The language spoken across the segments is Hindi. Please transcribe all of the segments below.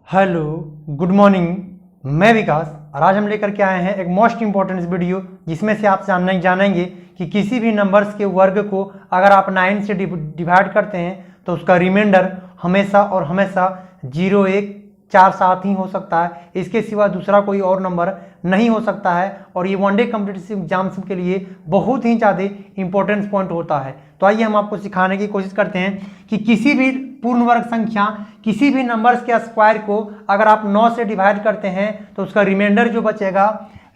Hello, good morning. मैं विकास और आज हम लेकर के आए हैं एक मोस्ट इंपॉर्टेंट वीडियो जिसमें से आप जानेंगे कि किसी भी नंबर्स के वर्ग को अगर आप 9 से डिवाइड करते हैं तो उसका रिमाइंडर हमेशा और हमेशा 0, 1, 4, 7 ही हो सकता है। इसके सिवा दूसरा कोई और नंबर नहीं हो सकता है और ये वनडे कॉम्पिटिटिव एग्जाम्स के लिए बहुत ही ज़्यादा इंपॉर्टेंट पॉइंट होता है। तो आइए हम आपको सिखाने की कोशिश करते हैं कि किसी भी पूर्ण वर्ग संख्या, किसी भी नंबर्स के स्क्वायर को अगर आप 9 से डिवाइड करते हैं तो उसका रिमाइंडर जो बचेगा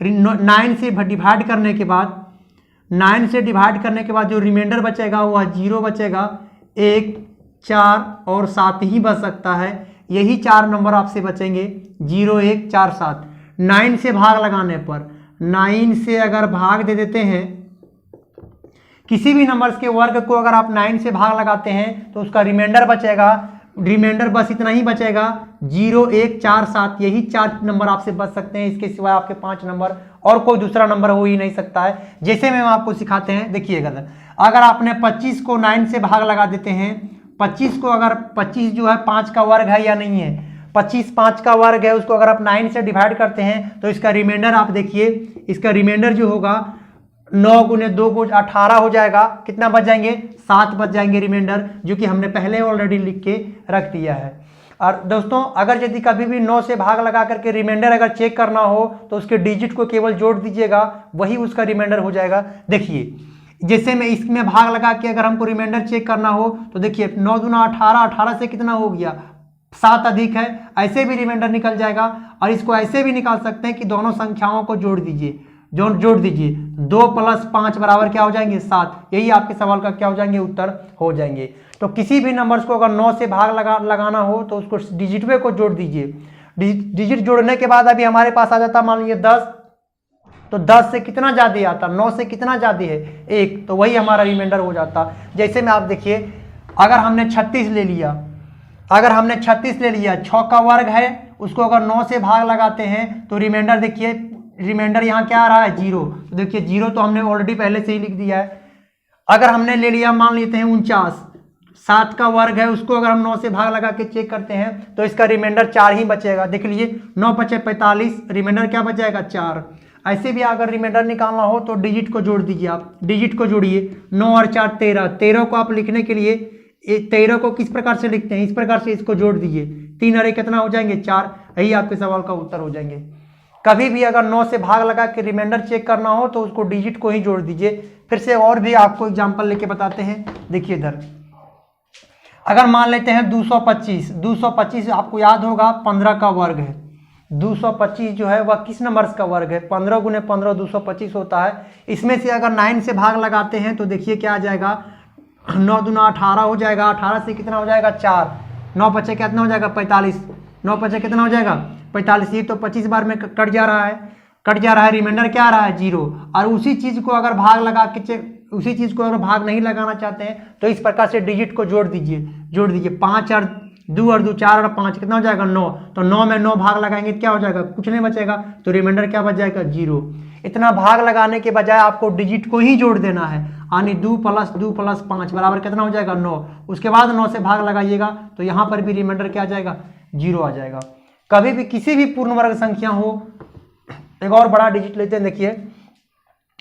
9 से डिवाइड करने के बाद 9 से डिवाइड करने के बाद जो रिमाइंडर बचेगा वह 0 बचेगा, 1, 4 और 7 ही बच सकता है। यही 4 नंबर आपसे बचेंगे 0, 1, 4, 7। 9 से भाग लगाने पर 9 से अगर भाग दे देते हैं किसी भी नंबर्स के वर्ग को अगर आप 9 से भाग लगाते हैं तो उसका रिमाइंडर बचेगा, रिमाइंडर बस इतना ही बचेगा 0, 1, 4, 7। यही 4 नंबर आपसे बच सकते हैं। इसके सिवाय आपके 5 नंबर और कोई दूसरा नंबर हो ही नहीं सकता है। जैसे में हम आपको सिखाते हैं, देखिएगा अगर आपने 25 को 9 से भाग लगा देते हैं, 25 को अगर 25 जो है 5 का वर्ग है या नहीं है, 25 5 का वर्ग है, उसको अगर आप 9 से डिवाइड करते हैं तो इसका रिमाइंडर आप देखिए, इसका रिमाइंडर जो होगा 9 गुने 2 को 18 हो जाएगा। कितना बच जाएंगे? 7 बच जाएंगे रिमाइंडर, जो कि हमने पहले ऑलरेडी लिख के रख दिया है। और दोस्तों अगर यदि कभी भी 9 से भाग लगा करके रिमाइंडर अगर चेक करना हो तो उसके डिजिट को केवल जोड़ दीजिएगा, वही उसका रिमाइंडर हो जाएगा। देखिए जैसे में इसमें भाग लगा के अगर हमको रिमाइंडर चेक करना हो तो देखिए 9 दूना 18, 18 से कितना हो गया? 7 अधिक है, ऐसे भी रिमाइंडर निकल जाएगा। और इसको ऐसे भी निकाल सकते हैं कि दोनों संख्याओं को जोड़ दीजिए, जोड़ दीजिए, 2 + 5 बराबर क्या हो जाएंगे? 7। यही आपके सवाल का क्या हो जाएंगे? उत्तर हो जाएंगे। तो किसी भी नंबर्स को अगर 9 से भाग लगाना हो तो उसको डिजिट वे को जोड़ दीजिए। डिजिट जोड़ने के बाद अभी हमारे पास आ जाता मान लीजिए 10, तो 10 से कितना ज़्यादा आता? 9 से कितना ज़्यादा है? 1, तो वही हमारा रिमाइंडर हो जाता। जैसे में आप देखिए अगर हमने 36 ले लिया, अगर हमने 36 ले लिया, 6 का वर्ग है, उसको अगर 9 से भाग लगाते हैं तो रिमाइंडर देखिए, रिमाइंडर यहाँ क्या आ रहा है? 0। तो देखिए 0 तो हमने ऑलरेडी पहले से ही लिख दिया है। अगर हमने ले लिया मान लेते हैं 49, 7 का वर्ग है, उसको अगर हम 9 से भाग लगा के चेक करते हैं तो इसका रिमाइंडर 4 ही बचेगा। देख लीजिए 9 × 5 = 45, रिमाइंडर क्या बच जाएगा? 4। ऐसे भी अगर रिमाइंडर निकालना हो तो डिजिट को जोड़ दीजिए, आप डिजिट को जोड़िए। 9 और 4 13, 13 को आप लिखने के लिए 13 को किस प्रकार से लिखते हैं? इस प्रकार से इसको जोड़ दीजिए, 3 और 1 कितना हो जाएंगे? 4। यही आपके सवाल का उत्तर हो जाएंगे। कभी भी अगर 9 से भाग लगा के रिमाइंडर चेक करना हो तो उसको डिजिट को ही जोड़ दीजिए। फिर से और भी आपको एग्जांपल लेके बताते हैं। देखिए इधर अगर मान लेते हैं 225, 225 आपको याद होगा 15 का वर्ग है। 225 जो है वह किस नंबर्स का वर्ग है? 15 गुने 15 225 होता है। इसमें से अगर 9 से भाग लगाते हैं तो देखिए क्या आ जाएगा? 9 दूना 18 हो जाएगा, 18 से कितना हो जाएगा? 4। 9 × 5 कितना हो जाएगा? 45। 9 × 5 कितना हो जाएगा? 45। ये तो 25 बार में कट जा रहा है, कट जा रहा है। रिमाइंडर क्या आ रहा है? 0। और उसी चीज़ को अगर भाग लगा के उसी चीज़ को अगर भाग नहीं लगाना चाहते हैं तो इस प्रकार से डिजिट को जोड़ दीजिए, जोड़ दीजिए। 5 और 2 और 2 4 और 5 कितना हो जाएगा? 9। तो 9 में 9 भाग लगाएंगे क्या हो जाएगा? कुछ नहीं बचेगा। तो रिमाइंडर क्या बच जाएगा? 0। इतना भाग लगाने के बजाय आपको डिजिट को ही जोड़ देना है, यानी 2 + 2 + 5 बराबर कितना हो जाएगा? 9। उसके बाद 9 से भाग लगाइएगा तो यहाँ पर भी रिमाइंडर क्या आ जाएगा? 0 आ जाएगा। कभी भी किसी भी पूर्ण वर्ग संख्या हो, एक और बड़ा डिजिट लेते हैं। देखिए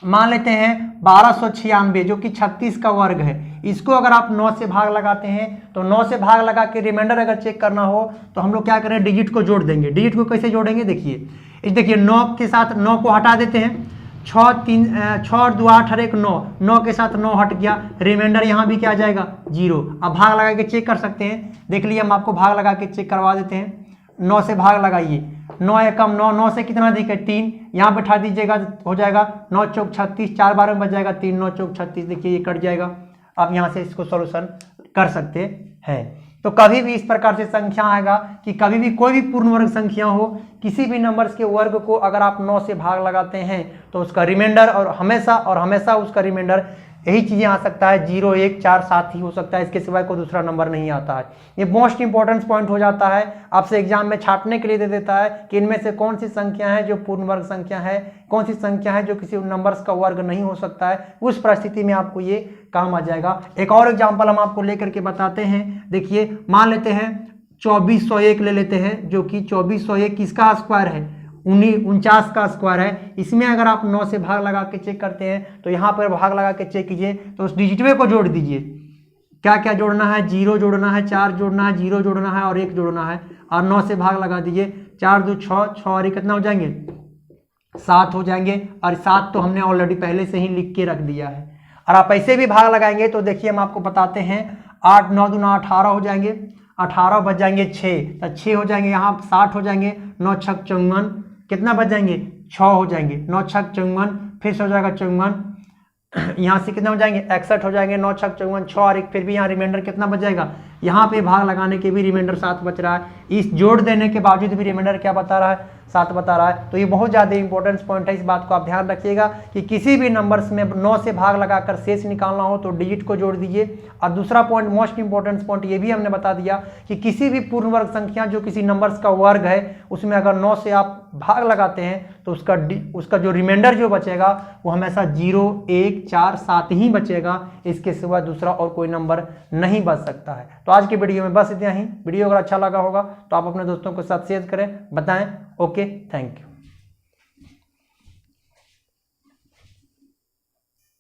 मान लेते हैं 1296 जो कि 36 का वर्ग है, इसको अगर आप 9 से भाग लगाते हैं तो 9 से भाग लगा के रिमाइंडर अगर चेक करना हो तो हम लोग क्या करें? डिजिट को जोड़ देंगे। डिजिट को कैसे जोड़ेंगे? देखिए 9 के साथ 9 को हटा देते हैं, 6 और 2 8 और 1 9, 9 के साथ 9 हट गया, रिमाइंडर यहाँ भी क्या आ जाएगा? 0। अब भाग लगा के चेक कर सकते हैं। देख लिए हम आपको भाग लगा के चेक करवा देते हैं। 9 से भाग लगाइए, 9 एकम 9, 9 से कितना अधिक है? 3। यहाँ बैठा दीजिएगा, हो जाएगा 9 × 4 = 36, 4 बार में बच जाएगा 3, 9 × 4 = 36। देखिए ये कट जाएगा। आप यहाँ से इसको सॉल्यूशन कर सकते हैं। तो कभी भी इस प्रकार से संख्या आएगा कि कभी भी कोई भी पूर्ण वर्ग संख्या हो, किसी भी नंबर्स के वर्ग को अगर आप 9 से भाग लगाते हैं तो उसका रिमाइंडर और हमेशा उसका रिमाइंडर यही चीज़ें आ सकता है, 0, 1, 4, 7 ही हो सकता है। इसके सिवाय कोई दूसरा नंबर नहीं आता है। ये मोस्ट इंपॉर्टेंट पॉइंट हो जाता है, आपसे एग्जाम में छांटने के लिए दे देता है कि इनमें से कौन सी संख्या है जो पूर्ण वर्ग संख्या है, कौन सी संख्या है जो किसी नंबर्स का वर्ग नहीं हो सकता है। उस परिस्थिति में आपको ये काम आ जाएगा। एक और एग्जाम्पल हम आपको लेकर के बताते हैं। देखिए मान लेते हैं 2401 ले लेते हैं, जो कि 2401 किसका स्क्वायर है, 49 का स्क्वायर है। इसमें अगर आप 9 से भाग लगा के चेक करते हैं तो यहाँ पर भाग लगा के चेक कीजिए, तो उस डिजिटवे को जोड़ दीजिए। क्या क्या जोड़ना है, 0 जोड़ना है, 4 जोड़ना है, 0 जोड़ना है और 1 जोड़ना है, और 9 से भाग लगा दीजिए। 4 2 6, 6 और 1 कितना हो जाएंगे, 7 हो जाएंगे, और 7 तो हमने ऑलरेडी पहले से ही लिख के रख दिया है। और आप ऐसे भी भाग लगाएंगे तो देखिए हम आपको बताते हैं, 8 9 दूना 18 हो जाएंगे, 18 बच जाएंगे 6, तो 6 हो जाएंगे, यहाँ 60 हो जाएंगे, 9 6 54, कितना बच जाएंगे, 6 हो जाएंगे, 9 6 54, फिर से हो जाएगा 54, यहाँ से कितना हो जाएंगे, 61 हो जाएंगे, 9 6 54, 6 और 1, फिर भी यहाँ रिमाइंडर कितना बच जाएगा, यहाँ पे भाग लगाने के भी रिमाइंडर 7 बच रहा है। इस जोड़ देने के बावजूद भी रिमाइंडर क्या बता रहा है, 7 बता रहा है। तो ये बहुत ज़्यादा इंपॉर्टेंट पॉइंट है, इस बात को आप ध्यान रखिएगा कि किसी भी नंबर्स में 9 से भाग लगाकर शेष निकालना हो तो डिजिट को जोड़ दीजिए। और दूसरा पॉइंट, मोस्ट इंपॉर्टेंट पॉइंट ये भी हमने बता दिया कि किसी भी पूर्ण वर्ग संख्या जो किसी नंबर्स का वर्ग है उसमें अगर 9 से आप भाग लगाते हैं तो उसका जो रिमाइंडर जो बचेगा वो हमेशा 0 1 4 7 ही बचेगा, इसके सिवा दूसरा और कोई नंबर नहीं बच सकता है। तो आज की वीडियो में बस इतना ही। वीडियो अगर अच्छा लगा होगा तो आप अपने दोस्तों के साथ शेयर करें, बताएं। Okay, thank you.